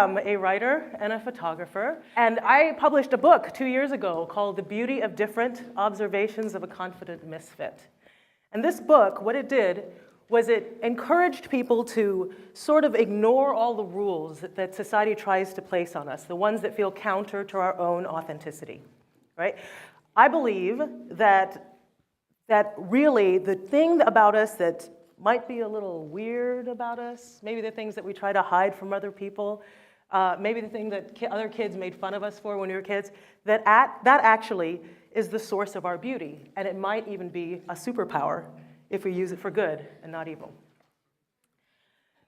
am a writer and a photographer, and I published a book 2 years ago called The Beauty of Different: Observations of a Confident Misfit. And this book, what it did was it encouraged people to sort of ignore all the rules that society tries to place on us, the ones that feel counter to our own authenticity, right? I believe that really the thing about us that might be a little weird about us, maybe the things that we try to hide from other people, maybe the thing that other kids made fun of us for when we were kids, that actually is the source of our beauty, and it might even be a superpower if we use it for good and not evil.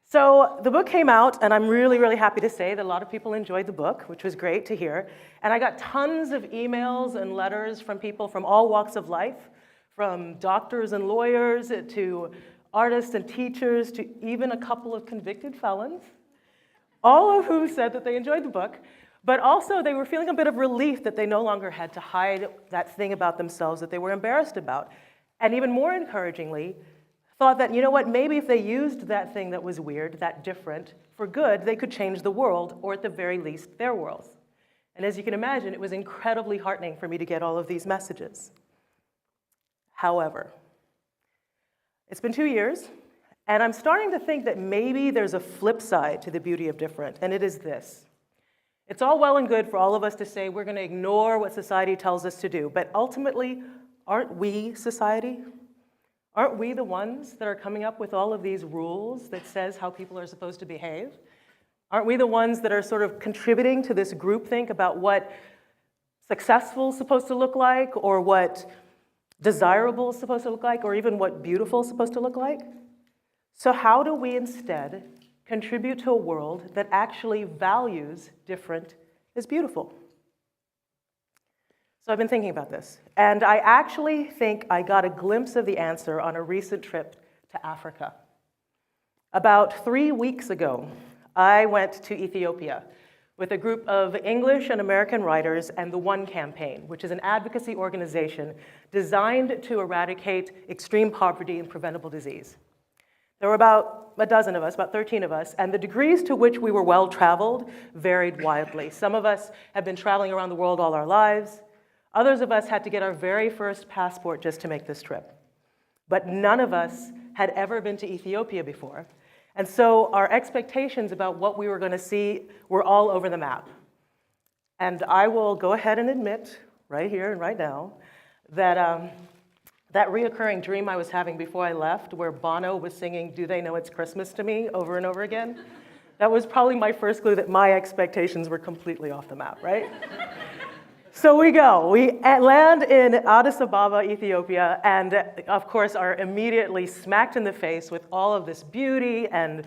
So the book came out, and I'm really, really happy to say that a lot of people enjoyed the book, which was great to hear. And I got tons of emails and letters from people from all walks of life, from doctors and lawyers to artists and teachers to even a couple of convicted felons, all of whom said that they enjoyed the book, but also they were feeling a bit of relief that they no longer had to hide that thing about themselves that they were embarrassed about. And even more encouragingly, thought that, you know what, maybe if they used that thing that was weird, that different, for good, they could change the world, or at the very least, their worlds. And as you can imagine, it was incredibly heartening for me to get all of these messages. However, it's been 2 years, and I'm starting to think that maybe there's a flip side to the beauty of different, and it is this. It's all well and good for all of us to say we're going to ignore what society tells us to do, but ultimately, aren't we society? Aren't we the ones that are coming up with all of these rules that says how people are supposed to behave? Aren't we the ones that are sort of contributing to this groupthink about what successful is supposed to look like, or what desirable is supposed to look like, or even what beautiful is supposed to look like? So how do we instead contribute to a world that actually values different as beautiful? So I've been thinking about this, and I actually think I got a glimpse of the answer on a recent trip to Africa. About 3 weeks ago, I went to Ethiopia with a group of English and American writers and the One Campaign, which is an advocacy organization designed to eradicate extreme poverty and preventable disease. There were about a dozen of us, about 13 of us, and the degrees to which we were well-traveled varied wildly. Some of us have been traveling around the world all our lives. Others of us had to get our very first passport just to make this trip. But none of us had ever been to Ethiopia before. And so our expectations about what we were going to see were all over the map. And I will go ahead and admit, right here and right now, that that reoccurring dream I was having before I left, where Bono was singing "Do They Know It's Christmas" to me over and over again, that was probably my first clue that my expectations were completely off the map, right? So we go. We land in Addis Ababa, Ethiopia, and of course are immediately smacked in the face with all of this beauty and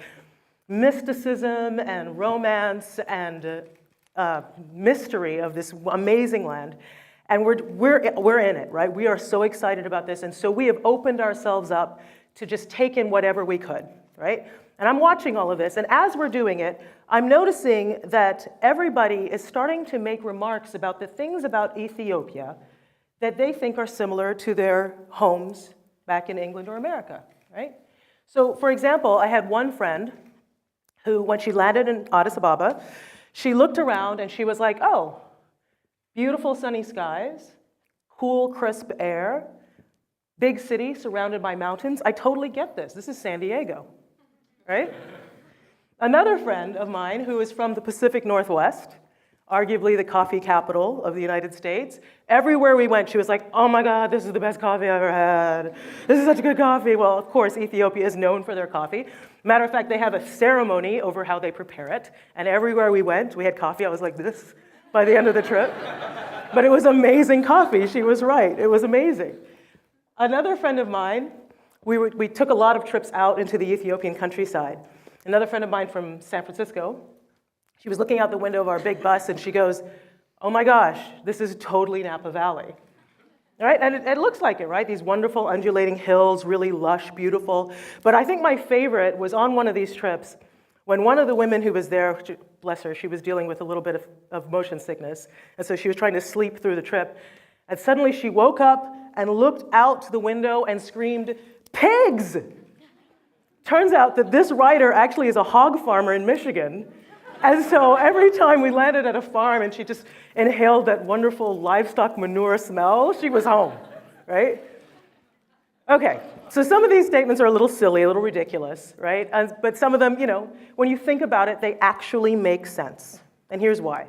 mysticism and romance and mystery of this amazing land. And we're in it, right? We are so excited about this, and so we have opened ourselves up to just take in whatever we could, right? And I'm watching all of this, and as we're doing it, I'm noticing that everybody is starting to make remarks about the things about Ethiopia that they think are similar to their homes back in England or America, right? So, for example, I had one friend who, when she landed in Addis Ababa, she looked around and she was like, oh, beautiful sunny skies, cool, crisp air, big city surrounded by mountains. I totally get this. This is San Diego. Right? Another friend of mine who is from the Pacific Northwest, arguably the coffee capital of the United States, everywhere we went, she was like, oh my God, this is the best coffee I've ever had. This is such good coffee. Well, of course, Ethiopia is known for their coffee. Matter of fact, they have a ceremony over how they prepare it. And everywhere we went, we had coffee. I was like this by the end of the trip. But it was amazing coffee. She was right. It was amazing. Another friend of mine, we took a lot of trips out into the Ethiopian countryside. Another friend of mine from San Francisco, she was looking out the window of our big bus and she goes, oh my gosh, this is totally Napa Valley. All right? And it looks like it, right? These wonderful undulating hills, really lush, beautiful. But I think my favorite was on one of these trips when one of the women who was there, bless her, she was dealing with a little bit of motion sickness. And so she was trying to sleep through the trip. And suddenly she woke up and looked out the window and screamed, pigs! Turns out that this writer actually is a hog farmer in Michigan And so every time we landed at a farm and she just inhaled that wonderful livestock manure smell, she was home, right? Okay, so some of these statements are a little silly, a little ridiculous, right? But some of them, when you think about it, they actually make sense. And here's why.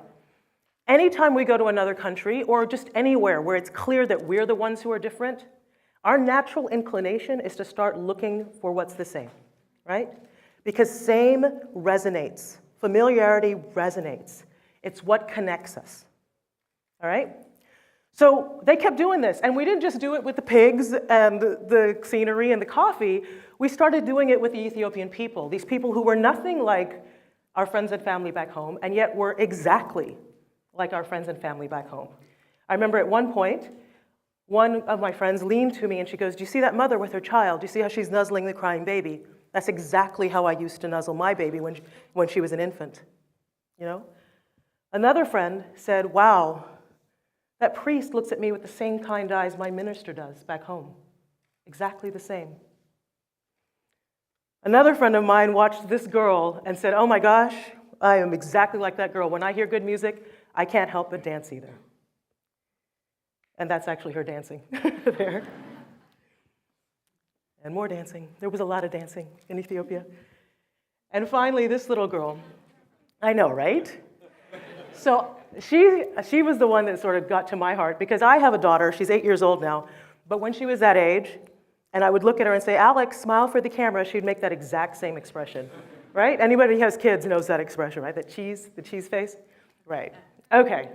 Anytime we go to another country or just anywhere where it's clear that we're the ones who are different, our natural inclination is to start looking for what's the same, right? Because same resonates. Familiarity resonates. It's what connects us, all right? So they kept doing this, and we didn't just do it with the pigs and the scenery and the coffee. We started doing it with the Ethiopian people, these people who were nothing like our friends and family back home, and yet were exactly like our friends and family back home. I remember at one point, one of my friends leaned to me and she goes, "Do you see that mother with her child? Do you see how she's nuzzling the crying baby? That's exactly how I used to nuzzle my baby when she was an infant." Another friend said, "Wow, that priest looks at me with the same kind eyes my minister does back home. Exactly the same." Another friend of mine watched this girl and said, "Oh my gosh, I am exactly like that girl. When I hear good music, I can't help but dance either." And that's actually her dancing there. And more dancing. There was a lot of dancing in Ethiopia. And finally, this little girl. I know, right? So she was the one that sort of got to my heart, because I have a daughter. She's 8 years old now. But when she was that age, and I would look at her and say, "Alex, smile for the camera," she'd make that exact same expression, right? Anybody who has kids knows that expression, right? The cheese face? Right. Okay.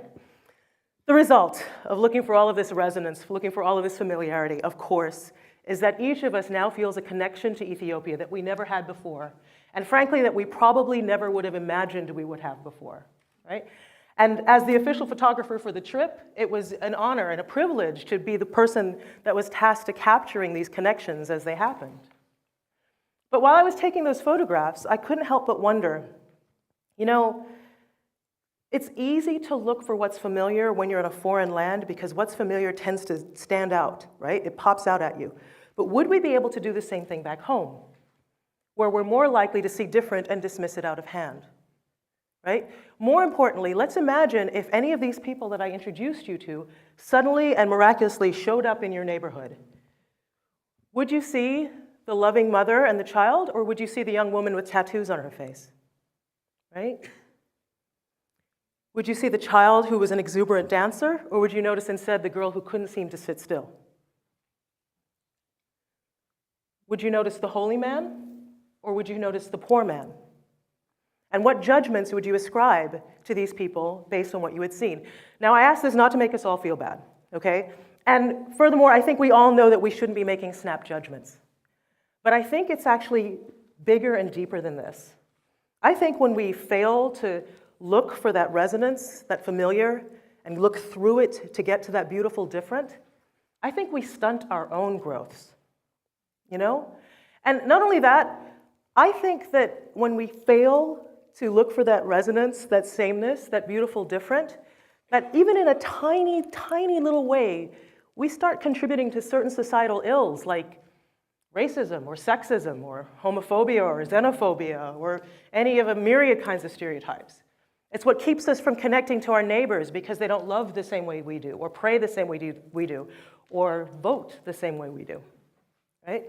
The result of looking for all of this resonance, looking for all of this familiarity, of course, is that each of us now feels a connection to Ethiopia that we never had before, and frankly, that we probably never would have imagined we would have before, right? And as the official photographer for the trip, it was an honor and a privilege to be the person that was tasked to capturing these connections as they happened. But while I was taking those photographs, I couldn't help but wonder, it's easy to look for what's familiar when you're in a foreign land, because what's familiar tends to stand out, right? It pops out at you. But would we be able to do the same thing back home, where we're more likely to see different and dismiss it out of hand, right? More importantly, let's imagine if any of these people that I introduced you to suddenly and miraculously showed up in your neighborhood. Would you see the loving mother and the child, or would you see the young woman with tattoos on her face, right? Would you see the child who was an exuberant dancer, or would you notice instead the girl who couldn't seem to sit still? Would you notice the holy man, or would you notice the poor man? And what judgments would you ascribe to these people based on what you had seen? Now, I ask this not to make us all feel bad, okay? And furthermore, I think we all know that we shouldn't be making snap judgments. But I think it's actually bigger and deeper than this. I think when we fail to look for that resonance, that familiar, and look through it to get to that beautiful different, I think we stunt our own growths, And not only that, I think that when we fail to look for that resonance, that sameness, that beautiful different, that even in a tiny, tiny little way, we start contributing to certain societal ills like racism or sexism or homophobia or xenophobia or any of a myriad kinds of stereotypes. It's what keeps us from connecting to our neighbors because they don't love the same way we do, or pray the same way we do, or vote the same way we do, right?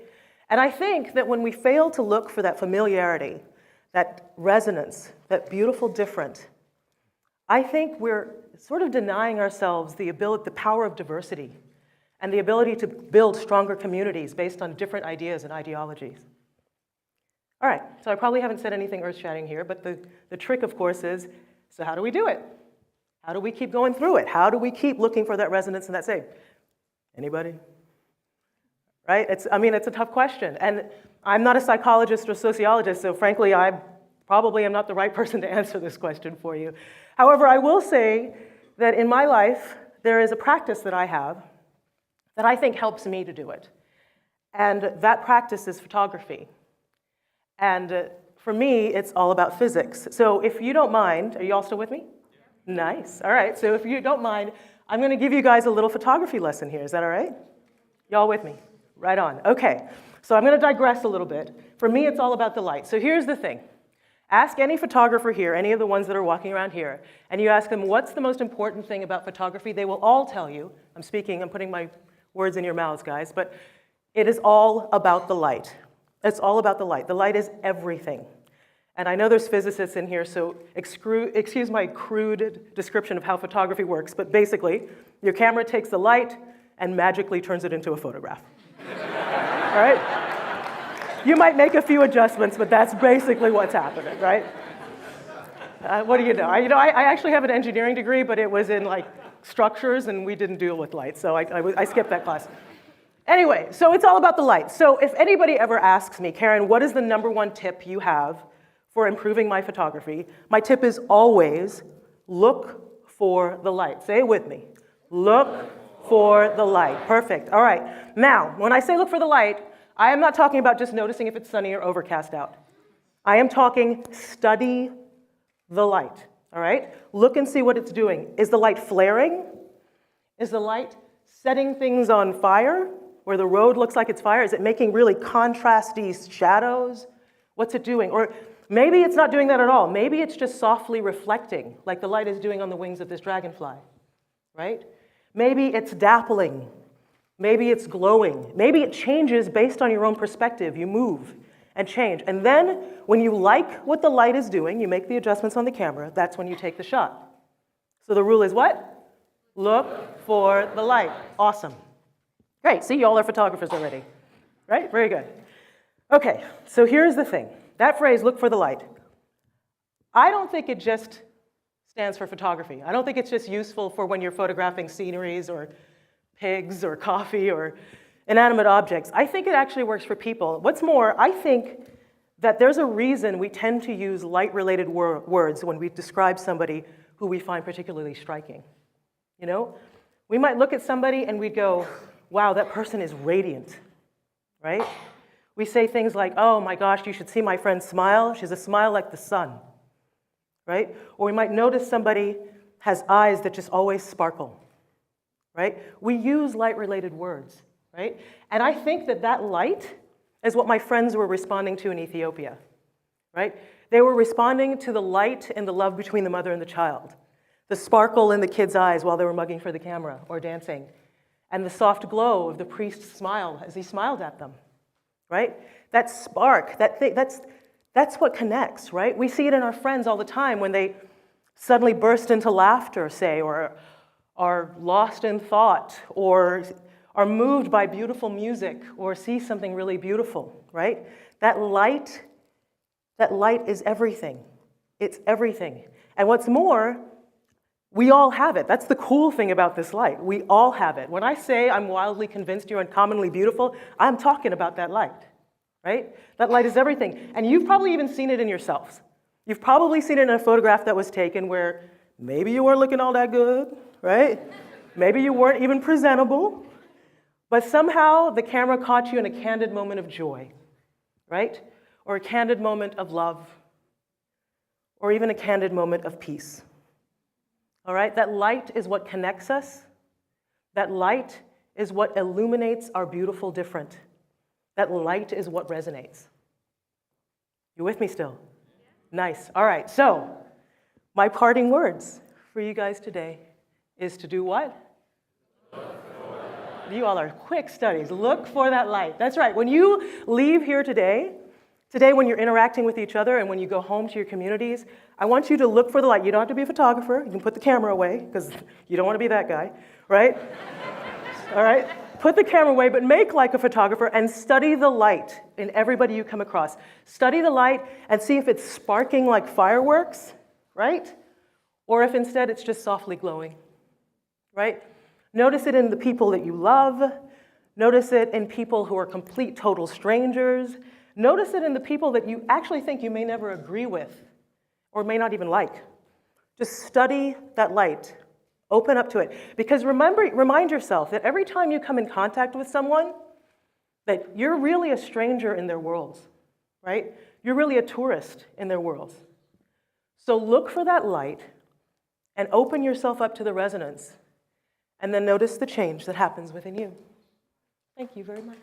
And I think that when we fail to look for that familiarity, that resonance, that beautiful different, I think we're sort of denying ourselves the power of diversity and the ability to build stronger communities based on different ideas and ideologies. All right, so I probably haven't said anything earth-shattering here, but the trick, of course, is, so how do we do it? How do we keep going through it? How do we keep looking for that resonance and that same? Anybody? Right? It's a tough question. And I'm not a psychologist or sociologist, so frankly, I probably am not the right person to answer this question for you. However, I will say that in my life, there is a practice that I have that I think helps me to do it. And that practice is photography. And for me, it's all about physics. So if you don't mind, are you all still with me? Yeah. Nice. All right. So if you don't mind, I'm going to give you guys a little photography lesson here. Is that all right? Y'all with me? Right on. Okay. So I'm going to digress a little bit. For me, it's all about the light. So here's the thing. Ask any photographer here, any of the ones that are walking around here, and you ask them, what's the most important thing about photography? They will all tell you, I'm putting my words in your mouths, guys, but it is all about the light. It's all about the light. The light is everything. And I know there's physicists in here, so excuse my crude description of how photography works, but basically, your camera takes the light and magically turns it into a photograph. All right? You might make a few adjustments, but that's basically what's happening, right? What do you know? I actually have an engineering degree, but it was in like structures, and we didn't deal with light, so I skipped that class. Anyway, so it's all about the light. So if anybody ever asks me, Karen, what is the #1 tip you have for improving my photography? My tip is always look for the light. Say it with me. Look for the light. Perfect. All right. Now, when I say look for the light, I am not talking about just noticing if it's sunny or overcast out. I am talking study the light. All right? Look and see what it's doing. Is the light flaring? Is the light setting things on fire where the road looks like it's fire? Is it making really contrasty shadows? What's it doing? Or maybe it's not doing that at all. Maybe it's just softly reflecting, like the light is doing on the wings of this dragonfly, right? Maybe it's dappling. Maybe it's glowing. Maybe it changes based on your own perspective. You move and change. And then when you like what the light is doing, you make the adjustments on the camera, that's when you take the shot. So the rule is what? Look for the light. Awesome. Great. See, you all are photographers already, right? Very good. Okay, so here's the thing. That phrase, look for the light, I don't think it just stands for photography. I don't think it's just useful for when you're photographing sceneries or pigs or coffee or inanimate objects. I think it actually works for people. What's more, I think that there's a reason we tend to use light-related words when we describe somebody who we find particularly striking. You know? We might look at somebody and we'd go, wow, that person is radiant, right? We say things like, oh my gosh, you should see my friend's smile. She's a smile like the sun, right? Or we might notice somebody has eyes that just always sparkle, right? We use light-related words, right? And I think that that light is what my friends were responding to in Ethiopia, right? They were responding to the light and the love between the mother and the child, the sparkle in the kids' eyes while they were mugging for the camera or dancing, and the soft glow of the priest's smile as he smiled at them, right? That spark, that thing, that's what connects, right? We see it in our friends all the time when they suddenly burst into laughter, say, or are lost in thought, or are moved by beautiful music, or see something really beautiful, right? That light is everything. It's everything. And what's more, we all have it. That's the cool thing about this light. We all have it. When I say I'm wildly convinced you're uncommonly beautiful, I'm talking about that light, right? That light is everything. And you've probably even seen it in yourselves. You've probably seen it in a photograph that was taken where maybe you weren't looking all that good, right? Maybe you weren't even presentable, but somehow the camera caught you in a candid moment of joy, right? Or a candid moment of love, or even a candid moment of peace. All right, that light is what connects us. That light is what illuminates our beautiful different. That light is what resonates. You with me still? Nice. All right, so my parting words for you guys today is to do what? You all are quick studies. Look for that light. That's right. When you leave here today when you're interacting with each other and when you go home to your communities, I want you to look for the light. You don't have to be a photographer. You can put the camera away because you don't want to be that guy, right? All right? Put the camera away, but make like a photographer and study the light in everybody you come across. Study the light and see if it's sparking like fireworks, right? Or if instead it's just softly glowing, right? Notice it in the people that you love. Notice it in people who are complete, total strangers. Notice it in the people that you actually think you may never agree with or may not even like. Just study that light. Open up to it. Because remind yourself that every time you come in contact with someone, that you're really a stranger in their worlds, right? You're really a tourist in their worlds. So look for that light and open yourself up to the resonance, and then notice the change that happens within you. Thank you very much.